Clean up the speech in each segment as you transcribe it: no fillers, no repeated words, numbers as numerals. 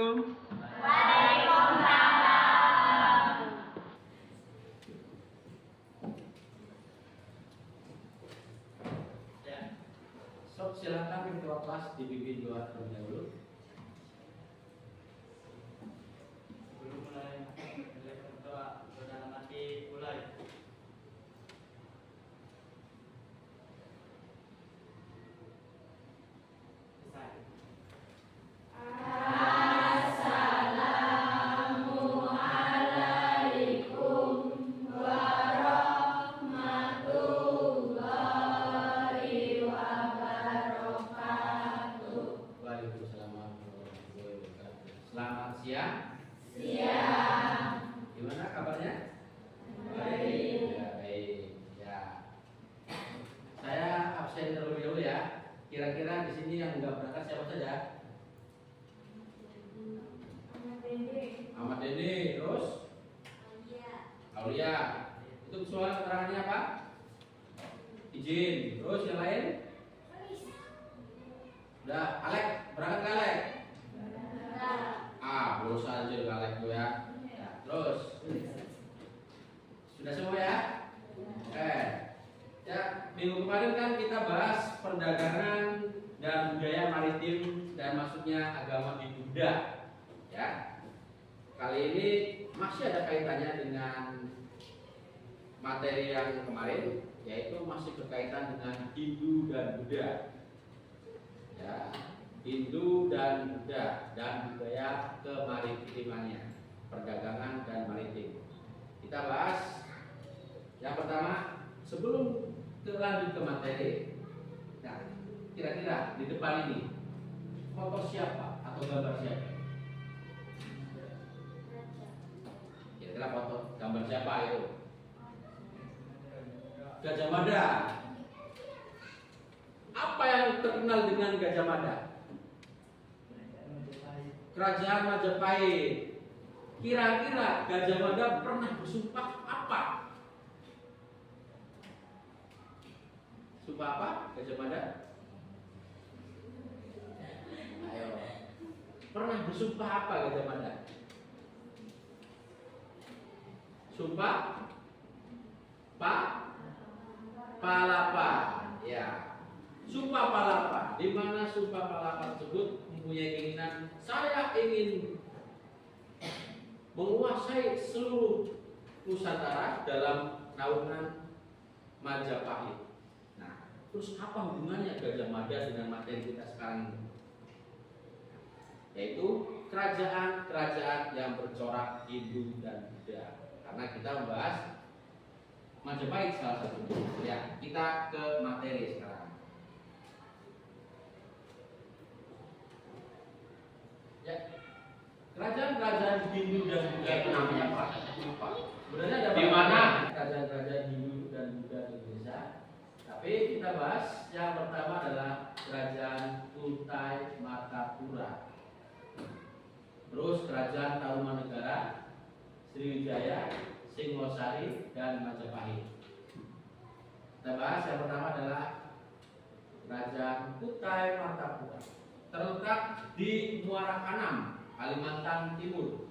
Assalamualaikum. Ya, sob silakan ketua kelas dipimpin doa terlebih dahulu. Sebelum mulai berdoa, saudara nanti mulai. Selesai. Waalaikumsalam warahmatullahi wabarakatuh. Selamat siang. Gimana kabarnya? Baik. Ya, baik. Ya. Saya absen terlebih dahulu ya. Kira-kira di sini yang nggak berangkat siapa saja? Ahmad Dede, terus? Aulia. Itu soal keterangannya apa? Izin. Terus yang lain? Udah, Alek, berangkat nggak Alek? Berusaha aja Alek tuh ya. Terus? Sudah semua ya? Ya, minggu kemarin kan kita bahas perdagangan dan budaya maritim dan masuknya agama di Buddha. Ya. Kali ini masih ada kaitannya dengan materi yang kemarin, yaitu masih berkaitan dengan Hindu dan Buddha. Ya, Hindu dan Buddha dan budaya kemaritimannya, perdagangan dan maritim. Kita bahas yang pertama sebelum lanjut ke materi. Nah, kira-kira di depan ini foto siapa atau gambar siapa? Kira-kira foto gambar siapa itu? Gajah Mada. Apa yang terkenal dengan Gajah Mada? Kerajaan Majapahit. Kira-kira Gajah Mada pernah bersumpah apa? Sumpah apa Gajah Mada? Ayo. Pernah bersumpah apa Gajah Mada? Sumpah Palapa. Ya. Sumpah Palapa. Di mana Sumpah Palapa tersebut mempunyai keinginan, saya ingin menguasai seluruh Nusantara dalam naungan Majapahit. Nah, terus apa hubungannya Gajah Mada dengan materi kita sekarang ini? Yaitu kerajaan-kerajaan yang bercorak Hindu dan Buddha. Karena kita membahas Majapahit salah satunya. Ya, kita ke materi sekarang. Ya, kerajaan-kerajaan Hindu dan Buddha itu namanya apa? Sebenarnya ada di mana kerajaan-kerajaan Hindu dan Buddha di Indonesia? Tapi kita bahas yang pertama adalah kerajaan Kutai Martapura. Terus kerajaan Tarumanegara, Sriwijaya, Singosari, dan Majapahit. Kita bahas yang pertama adalah kerajaan Kutai Martapura. Terletak di Muara Anam, Kalimantan Timur.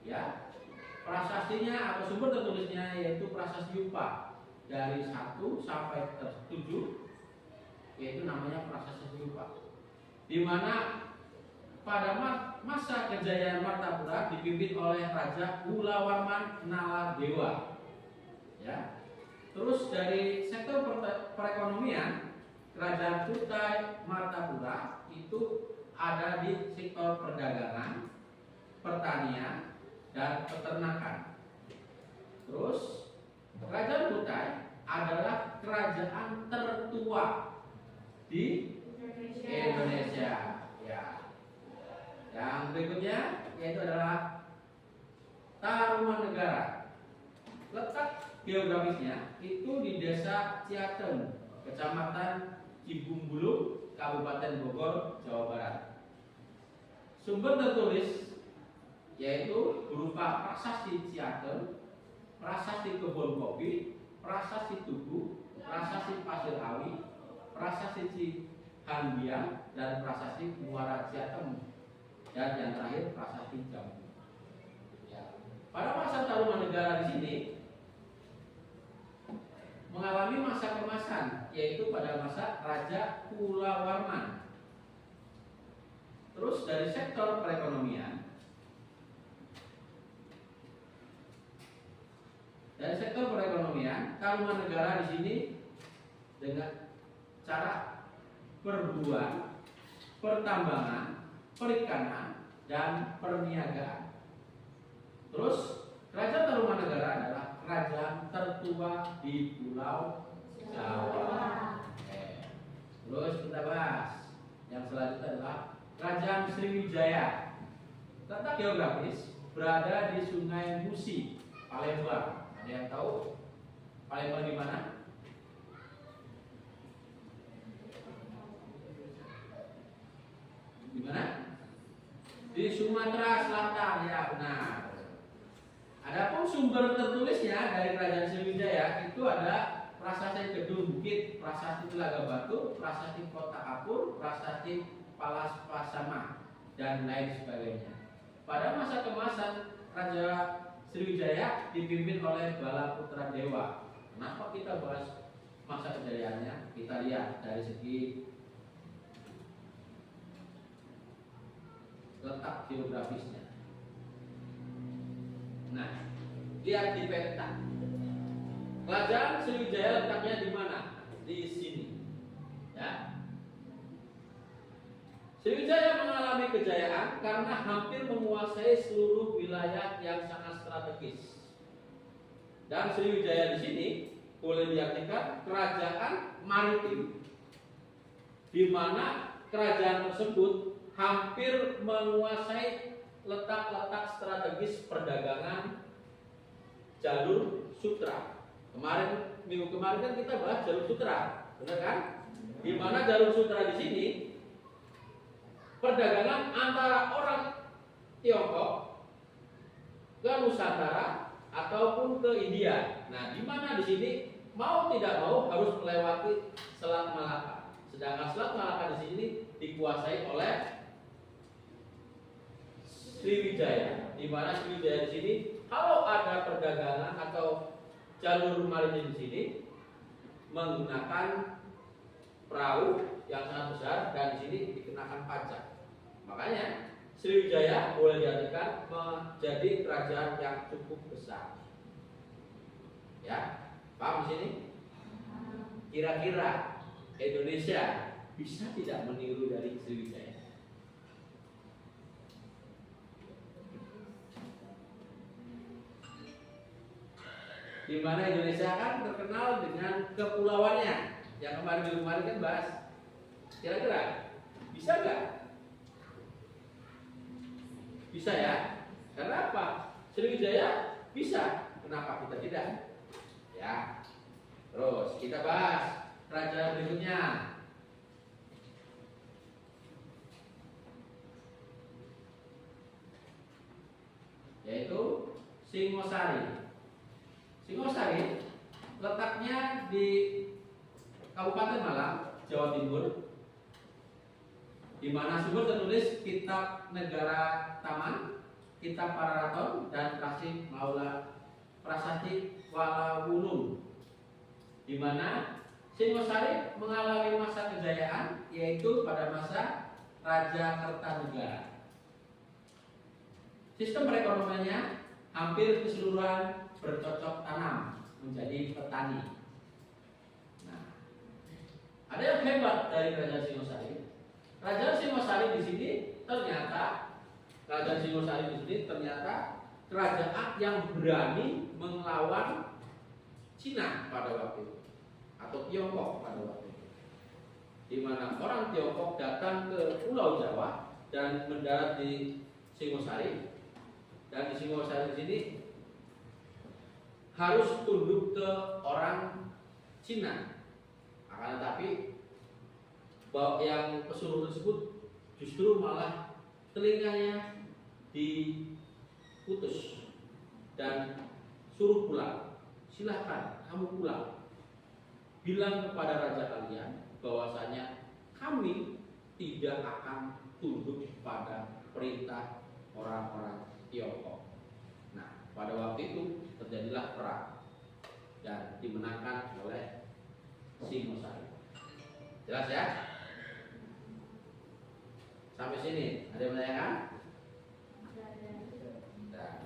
Ya, prasastinya atau sumber tertulisnya yaitu Prasasti Yupa dari 1 sampai 7, yaitu namanya Prasasti Yupa. Di mana pada masa kejayaan Martapura dipimpin oleh Raja Ulawarman Naladewa. Ya. Terus dari sektor perekonomian, Kerajaan Kutai Martapura itu ada di sektor perdagangan, pertanian, dan peternakan. Terus Kerajaan Kutai adalah kerajaan tertua di Indonesia. Ya. Yang berikutnya yaitu adalah Tarumanegara. Letak geografisnya itu di Desa Ciatem, Kecamatan Cibumbulung, Kabupaten Bogor, Jawa Barat. Sumber tertulis yaitu berupa Prasasti Ciatem, Prasasti Kebon Kopi, Prasasti Tugu, Prasasti Pasir Awi, Prasasti Cihandiang, dan Prasasti Muara Ciatem. dan yang terakhir prasasti Jambu. Ya. Pada masa Tarumanegara di sini mengalami masa kemasan, yaitu pada masa Raja Kulawarman. Terus dari sektor perekonomian, Tarumanegara di sini dengan cara perburuan, pertambangan, perikanan, dan perniagaan. Terus Kerajaan Tarumanegara adalah kerajaan tertua di Pulau Jawa. Terus kita bahas yang selanjutnya adalah Kerajaan Sriwijaya. Letak geografis berada di Sungai Musi, Palembang. Ada yang tahu Palembang di mana? Di mana? Di Sumatera Selatan, ya benar. Adapun sumber tertulisnya dari Kerajaan Sriwijaya itu ada Prasasti Gedung Bukit, Prasasti Telaga Batu, Prasasti Kota Kapur, Prasasti Palas Pasama, dan lain sebagainya. Pada masa kemasan Raja Sriwijaya dipimpin oleh Bala Putra Dewa. Kenapa kita bahas masa kejayaannya? Kita lihat dari segi letak geografisnya. Nah, lihat di peta. Kerajaan Sriwijaya letaknya di mana? Di sini. Ya. Sriwijaya mengalami kejayaan karena hampir menguasai seluruh wilayah yang sangat strategis. Dan Sriwijaya di sini boleh diartikan kerajaan maritim, di mana kerajaan tersebut hampir menguasai letak-letak strategis perdagangan jalur sutra. Minggu kemarin kan kita bahas jalur sutra, benar kan? Di mana jalur sutra di sini perdagangan antara orang Tiongkok ke Nusantara ataupun ke India. Nah, di mana di sini mau tidak mau harus melewati Selat Malaka. Sedangkan Selat Malaka di sini dikuasai oleh Sriwijaya, di mana Sriwijaya di sini kalau ada perdagangan atau jalur maritim di sini menggunakan perahu yang sangat besar dan di sini dikenakan pajak. Makanya Sriwijaya boleh diartikan menjadi kerajaan yang cukup besar. Ya, paham di sini? Kira-kira Indonesia bisa tidak meniru dari Sriwijaya? Di mana Indonesia kan terkenal dengan kepulauannya. Yang kemarin kan bahas. Kira-kira bisa nggak? Bisa ya. Karena apa? Sriwijaya bisa. Kenapa kita tidak? Ya. Terus kita bahas kerajaan berikutnya. Yaitu Singosari. Singosari letaknya di Kabupaten Malang, Jawa Timur, di mana sumber tertulis Kitab Negara Taman, Kitab Pararaton, dan Prasasti Walawunung, di mana Singosari mengalami masa kejayaan, yaitu pada masa Raja Kertanegara. Sistem perekonomiannya hampir keseluruhan bercocok tanam, menjadi petani. Nah, ada yang hebat dari Kerajaan Singosari. Kerajaan Singosari di sini ternyata kerajaan yang berani melawan Cina pada waktu itu, atau Tiongkok pada waktu itu, di mana orang Tiongkok datang ke Pulau Jawa dan mendarat di Singosari, dan di Singosari sini harus tunduk ke orang Cina. Akan tetapi bahwa yang pesuruh tersebut justru malah telinganya diputus dan suruh pulang. Silahkan kamu pulang. Bilang kepada raja kalian bahwasanya kami tidak akan tunduk pada perintah orang-orang Tiongkok. Nah, pada waktu itu terjadilah perang dan dimenangkan oleh Singosari. Jelas ya? Sampai sini ada yang menanyakan? Nah.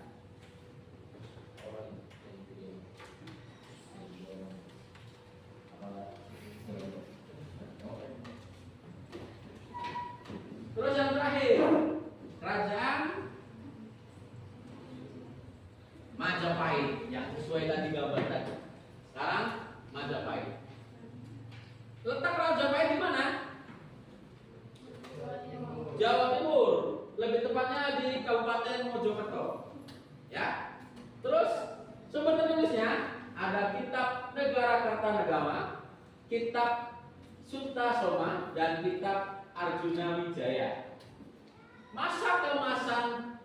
Terus yang terakhir, kerajaan Majapahit yang sesuai tadi gambar tadi. Sekarang Majapahit. Letak Majapahit di mana? Jawa Timur, lebih tepatnya di Kabupaten Mojokerto. Ya. Terus sumber penulisnya ada kitab Negara Kartanegara, kitab Sutta Soma, dan kitab Arjuna Wijaya. Masa keemasan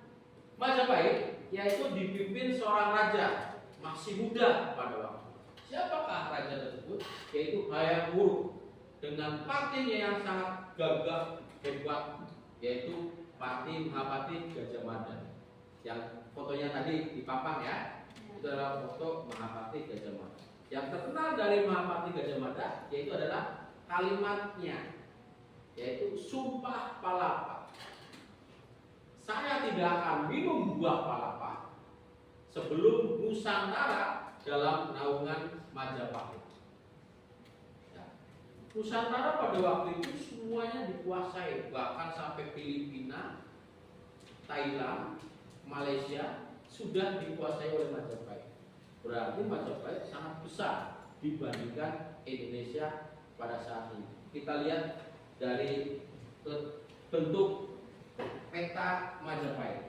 Majapahit yaitu dipimpin seorang raja masih muda pada waktu. Siapakah raja tersebut? Yaitu Hayam Wuruk dengan partinya yang sangat gagah hebat, yaitu Parti Mahapati Gajah Mada. Yang fotonya tadi dipapang ya, itu adalah foto Mahapati Gajah Mada. Yang terkenal dari Mahapati Gajah Mada yaitu adalah kalimatnya, yaitu Sumpah Palapa. Saya tidak akan minum buah palapa sebelum Nusantara dalam naungan Majapahit. Ya. Nusantara pada waktu itu semuanya dikuasai, bahkan sampai Filipina, Thailand, Malaysia sudah dikuasai oleh Majapahit. Berarti Majapahit sangat besar dibandingkan Indonesia pada saat ini. Kita lihat dari bentuk peta Majapahit.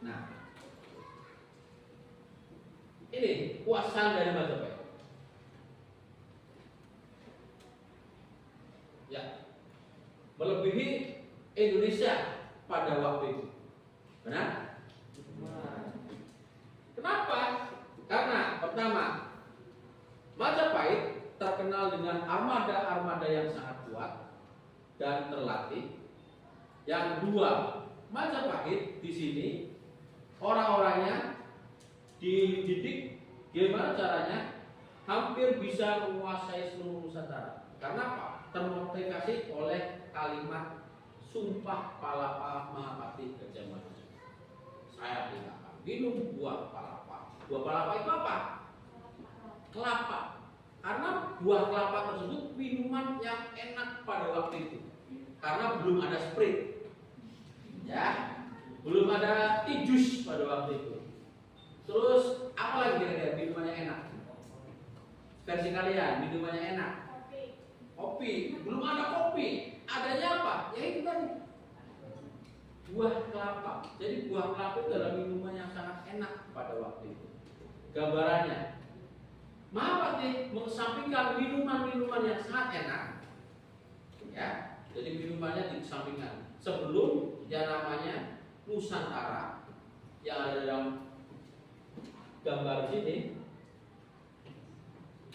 Nah, ini kuasaan dari Majapahit. Ya, melebihi Indonesia pada waktu itu. Benar? Kenapa? Karena pertama, Majapahit terkenal dengan armada-armada yang sangat kuat dan terlatih. Yang kedua, Majapahit di sini orang-orangnya dididik gimana caranya hampir bisa menguasai seluruh Nusantara. Karena apa? Termotivasi oleh kalimat Sumpah Palapa Mahapati Gajah Mada. Saya tidak akan minum buah palapa. Buah palapa itu apa? Kelapa. Karena buah kelapa tersebut minuman yang enak pada waktu itu. Karena belum ada Sprite, ya, belum ada Tijus pada waktu itu. Terus apa lagi kira-kira minumannya enak? Versi kalian minumannya enak? Kopi. Belum ada kopi. Adanya apa? Ya itu tadi, buah kelapa. Jadi buah kelapa itu adalah minuman yang sangat enak pada waktu itu. Gambarannya, Mahapati mengesampingkan minuman-minuman yang sangat enak, ya. Jadi minumannya dikesampingkan sebelum yang namanya Nusantara yang ada dalam gambar sini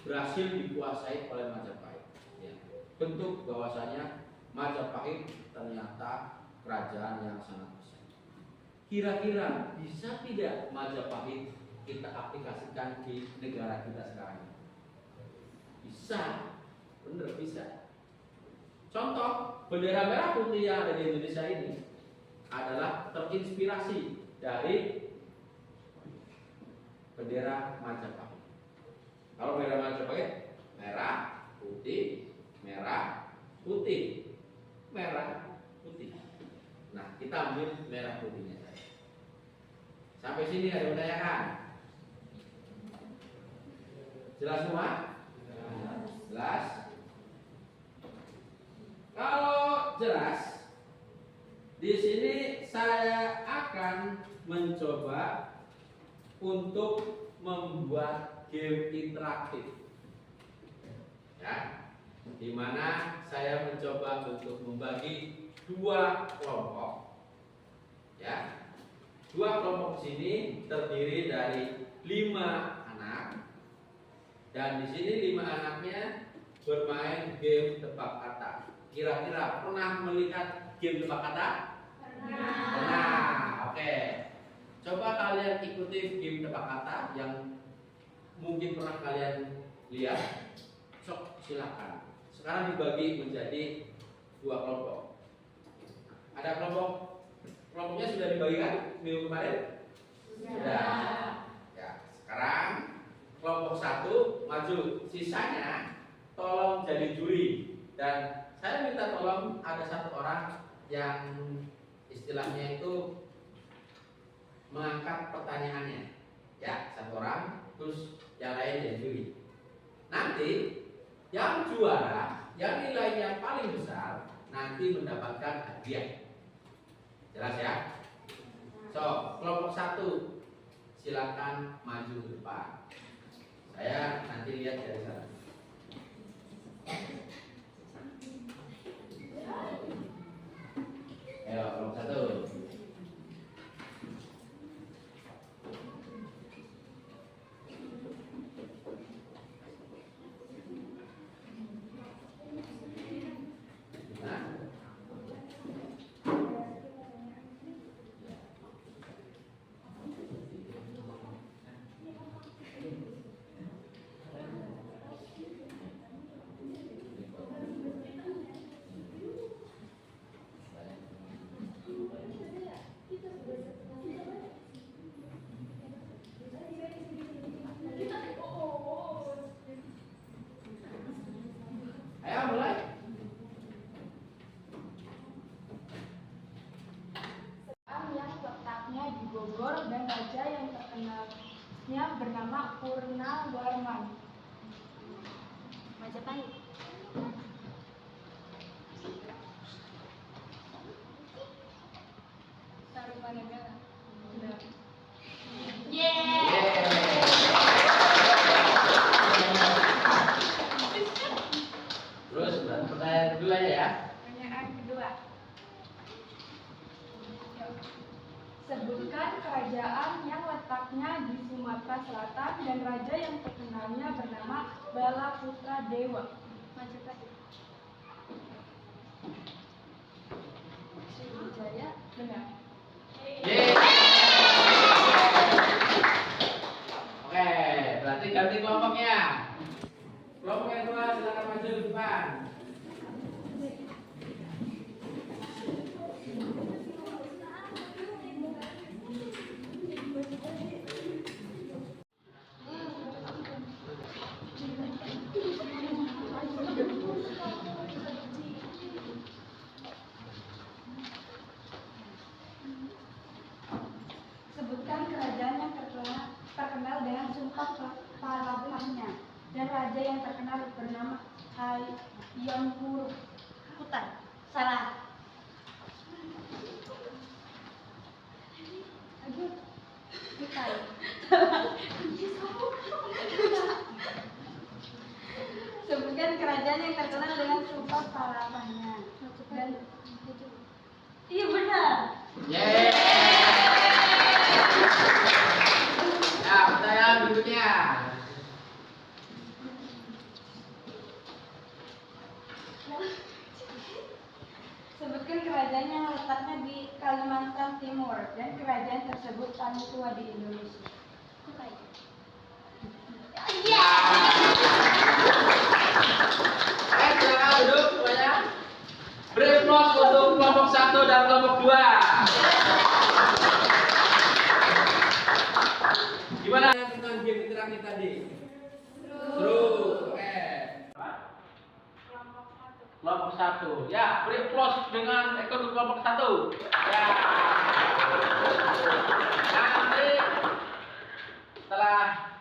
berhasil dikuasai oleh Majapahit. Ya. Bentuk bahwasanya Majapahit ternyata kerajaan yang sangat besar. Kira-kira bisa tidak Majapahit kita aplikasikan di negara kita sekarang? Bisa, bener bisa. Contoh, bendera merah putih yang ada di Indonesia ini adalah terinspirasi dari bendera Majapahit. Kalau bendera Majapahit merah, putih, merah, putih, merah, putih. Nah, kita ambil merah putihnya. Sampai sini ada yang menanyakan? Jelas semua? Jelas? Kalau jelas, di sini saya akan mencoba untuk membuat game interaktif, ya, di mana saya mencoba untuk membagi dua kelompok, ya. Dua kelompok sini terdiri dari 5 anak Dan di sini 5 anaknya bermain game tebak kata. Kira-kira pernah melihat game tebak kata? Pernah. Oke. Coba kalian ikuti game tebak kata yang mungkin pernah kalian lihat. Sok, silakan. Sekarang dibagi menjadi 2 kelompok. Ada kelompoknya sudah dibagikan minggu kemarin? Sudah. Ya, sekarang kelompok 1 maju. Sisanya tolong jadi juri. Dan saya minta tolong ada 1 orang yang istilahnya itu mengangkat pertanyaannya. Ya, 1 orang, terus yang lain jadi juri. Nanti yang juara, yang nilainya paling besar, nanti mendapatkan hadiah. Jelas ya? So, kelompok 1 silakan maju ke depan. Saya nanti lihat dari sana. Ayo, kelompok 1. Ayo mulai. Yang letaknya di Bogor dan raja yang terkenalnya bernama Purnawarman. Majapahit. Tarumanegara. Benar. Terus pertanyaan kedua ya. Pertanyaan kedua. Sebutkan kerajaan yang letaknya di Sumatera Selatan dan raja yang terkenalnya bernama Balaputra Dewa. Majapahit. Sriwijaya. Benar. Oke, berarti ganti kelompoknya. Kelompok yang kedua silakan maju ke depan. Sebutkan kerajaan yang terkenal dengan sumpah palapahnya dan raja yang terkenal bernama Hayam Kutai. Salah. Kutai. Sebutkan kerajaan yang terkenal dengan sumpah palapahnya dan iya benar. Yeay. Ya, pertanyaan berikutnya. Sebutkan kerajaan yang letaknya di Kalimantan Timur dan kerajaan tersebut paling tua di Indonesia. Silakan duduk semuanya. Beri aplaus untuk kelompok 1 dan kelompok 2. Gimana dengan game interaktif tadi? Seru. Oke. Kelompok 1. Ya, beri aplaus dengan ekor kelompok 1. Ya. Nanti setelah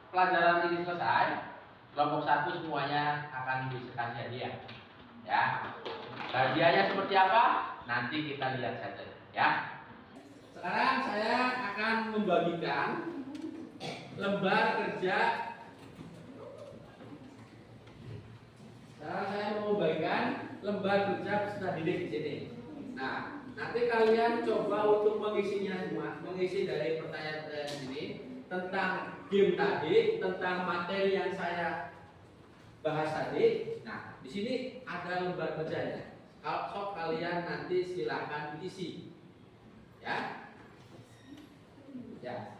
pelajaran ini selesai, kelompok 1 semuanya akan dikasih hadiah. Ya. Hadiahnya seperti apa? Nanti kita lihat saja, ya. Sekarang saya akan membagikan lembar kerja. Sekarang saya mau membagikan lembar kerja peserta didik di sini. Nah, nanti kalian coba untuk mengisinya semua, mengisi dari pertanyaan-pertanyaan ini. tentang game tadi, tentang materi yang saya bahas tadi. Nah, di sini ada lembar kerjanya. Kalau sok kalian nanti silakan isi, ya. Ya.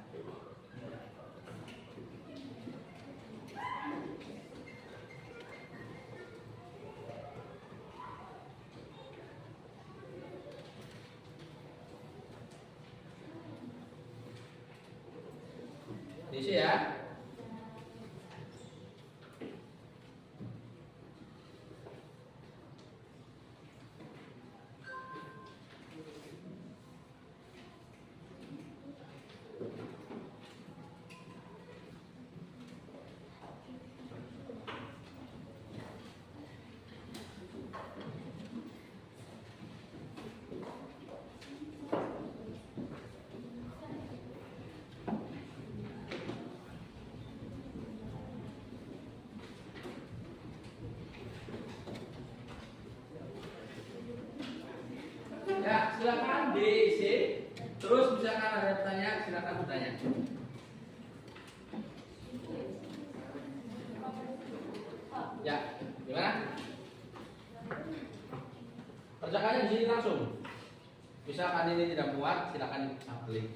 Isi ya. Ya, silakan diisi. Terus misalkan ada pertanyaan, silakan bertanya. Ya, gimana? Kerjakannya di sini langsung. Misalkan ini tidak muat, silakan klik.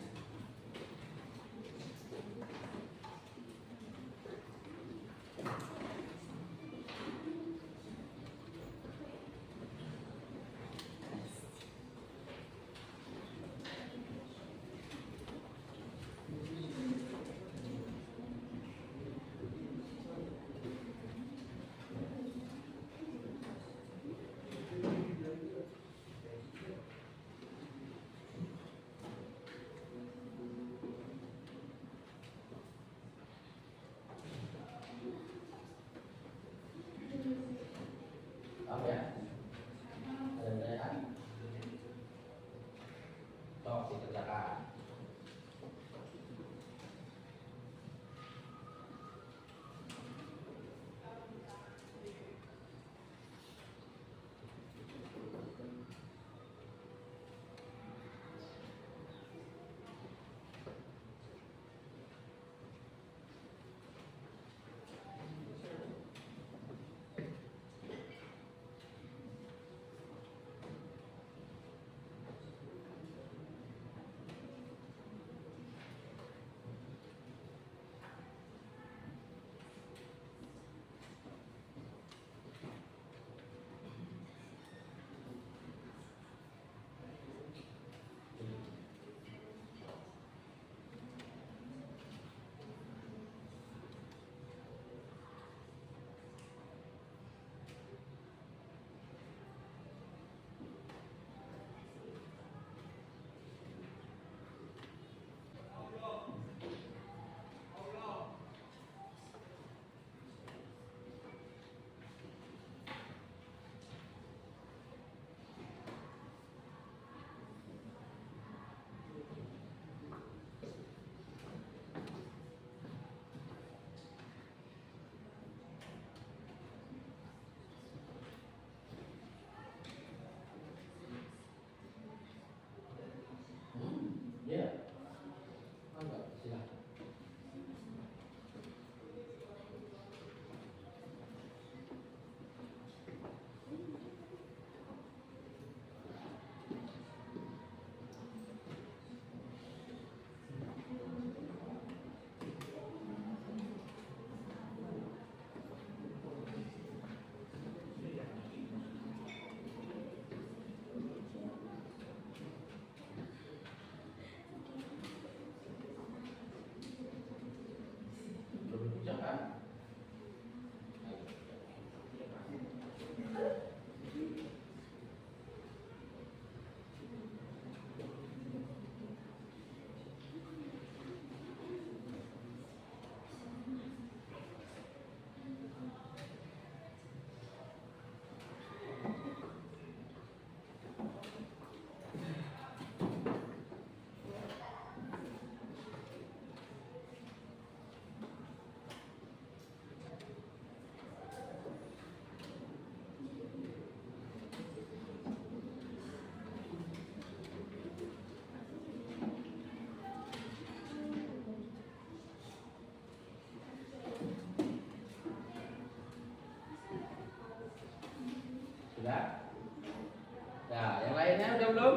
atau belum?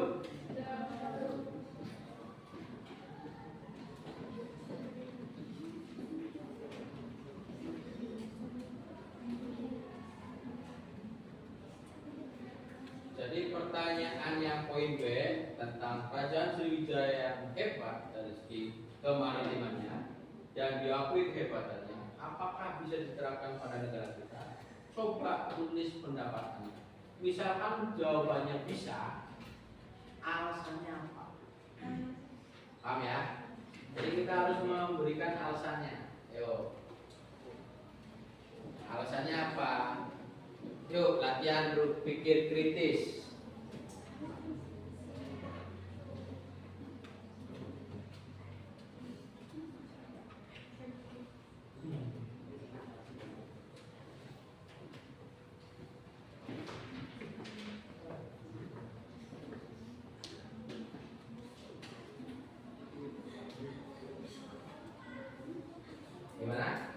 Jadi pertanyaannya poin B tentang kerajaan Sriwijaya yang hebat dari segi kemaritimannya dan diakui kehebatannya, apakah bisa diterapkan pada negara kita? Coba tulis pendapat Anda. Misalkan jawabannya bisa, alasannya apa? Paham ya? Jadi kita harus memberikan alasannya. Ayo. Alasannya apa? Yuk latihan berpikir kritis. Gimana?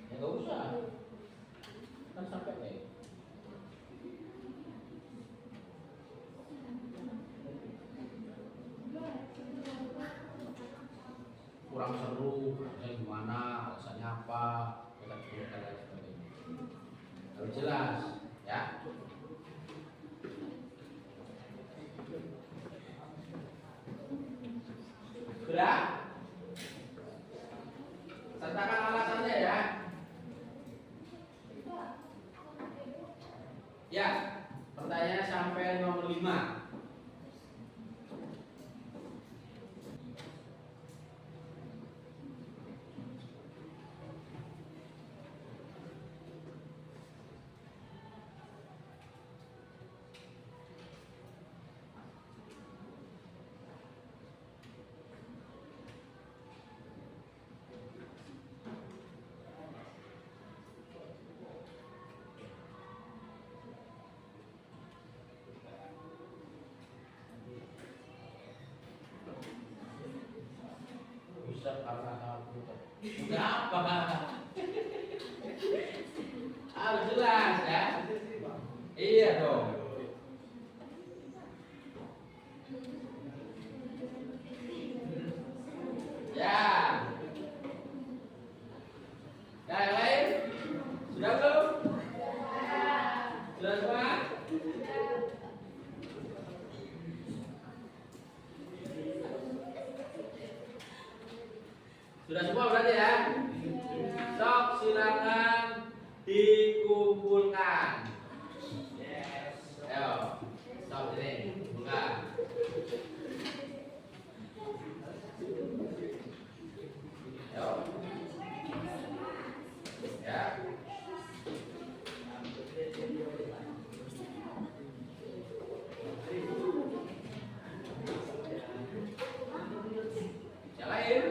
Ya nggak usah. Kan sampai nih. Kurang seru, gimana, alasannya apa, dan sebagainya. Harus jelas, ya. Sudah? Sertakan alasannya ya. Ya, pertanyaan sampai nomor 5. Bisa karena aku. Enggak apa. Harus jelas ya. Iya dong. Ya. Ya, yang lain? Sudah belum? Sudah semua? Sudah semua berarti ya? Sok silakan dikumpulkan. Yes. Ayo, sok ini kumpulkan. Ayo. Ya. Yang lain?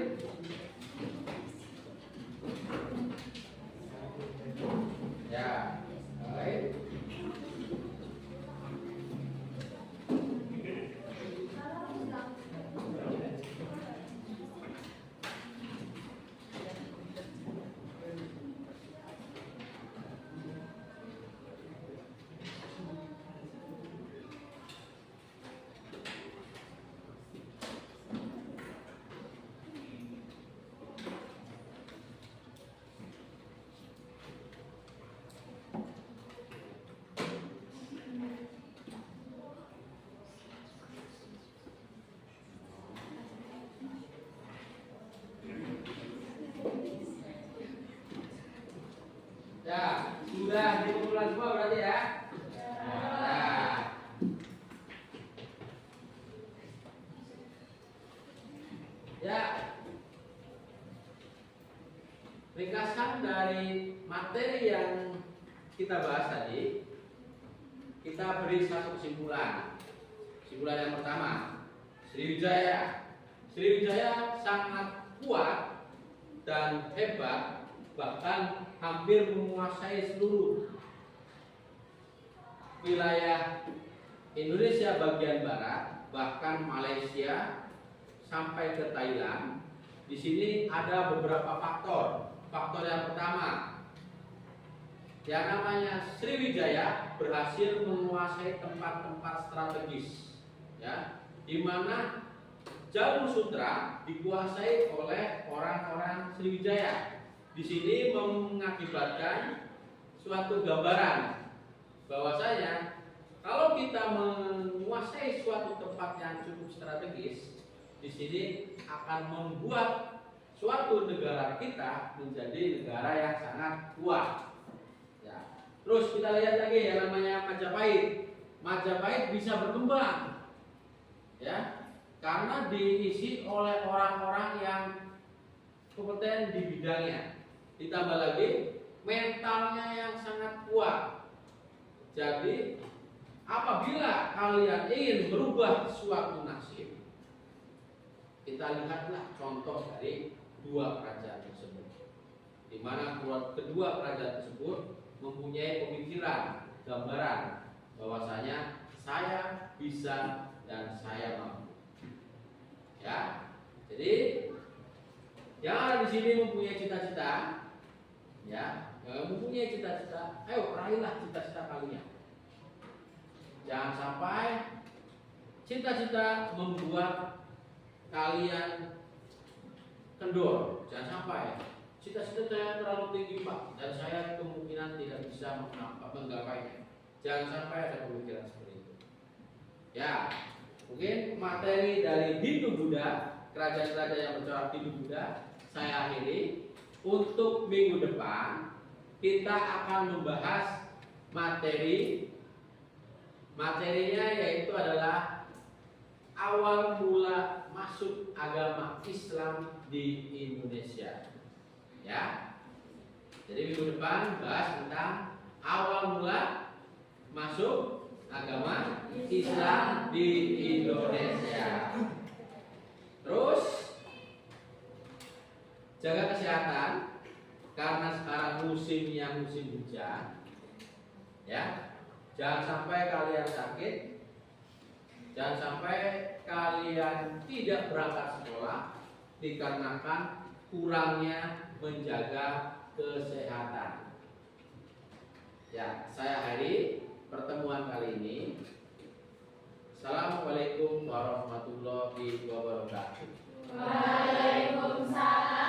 Ya, yang lain? Ya, sudah dikumpulkan semua berarti ya? Nah. Ya. Ringkasan dari materi yang kita bahas tadi, kita beri satu kesimpulan. Kesimpulan yang pertama, Sriwijaya sangat kuat dan hebat, bahkan hampir menguasai seluruh wilayah Indonesia bagian barat, bahkan Malaysia sampai ke Thailand. Di sini ada beberapa faktor. Faktor yang pertama, yang namanya Sriwijaya berhasil menguasai tempat-tempat strategis, ya, di mana jalur sutra dikuasai oleh orang-orang Sriwijaya. Di sini mengakibatkan suatu gambaran bahwasanya kalau kita menguasai suatu tempat yang cukup strategis, di sini akan membuat suatu negara kita menjadi negara yang sangat kuat. Terus kita lihat lagi yang namanya Majapahit. Majapahit bisa berkembang, ya, karena diisi oleh orang-orang yang kompeten di bidangnya. Ditambah lagi mentalnya yang sangat kuat. Jadi apabila kalian ingin berubah suatu nasib, kita lihatlah contoh dari dua kerajaan tersebut, di mana kedua kerajaan tersebut mempunyai pemikiran, gambaran bahwasanya saya bisa dan saya mampu. Ya, jadi yang ada di sini mempunyai cita-cita, ya, mempunyai cita-cita. Ayo raihlah cita-cita kalian. Jangan sampai cita-cita membuat kalian kendor. Jangan sampai cita-cita saya terlalu tinggi Pak, dan saya kemungkinan tidak bisa menggapainya. Jangan sampai ada pemikiran seperti itu. Ya, mungkin materi dari Hindu Buddha, kerajaan-kerajaan yang bercorak Hindu Buddha, saya akhiri. Untuk minggu depan kita akan membahas materinya, yaitu adalah awal mula masuk agama Islam di Indonesia. Ya, jadi minggu depan bahas tentang awal mula masuk agama Islam di Indonesia. Terus jaga kesehatan karena sekarang musimnya musim hujan. Ya, jangan sampai kalian sakit, jangan sampai kalian tidak berangkat sekolah dikarenakan kurangnya menjaga kesehatan. Ya, saya akhiri pertemuan kali ini. Assalamualaikum warahmatullahi wabarakatuh. Waalaikumsalam.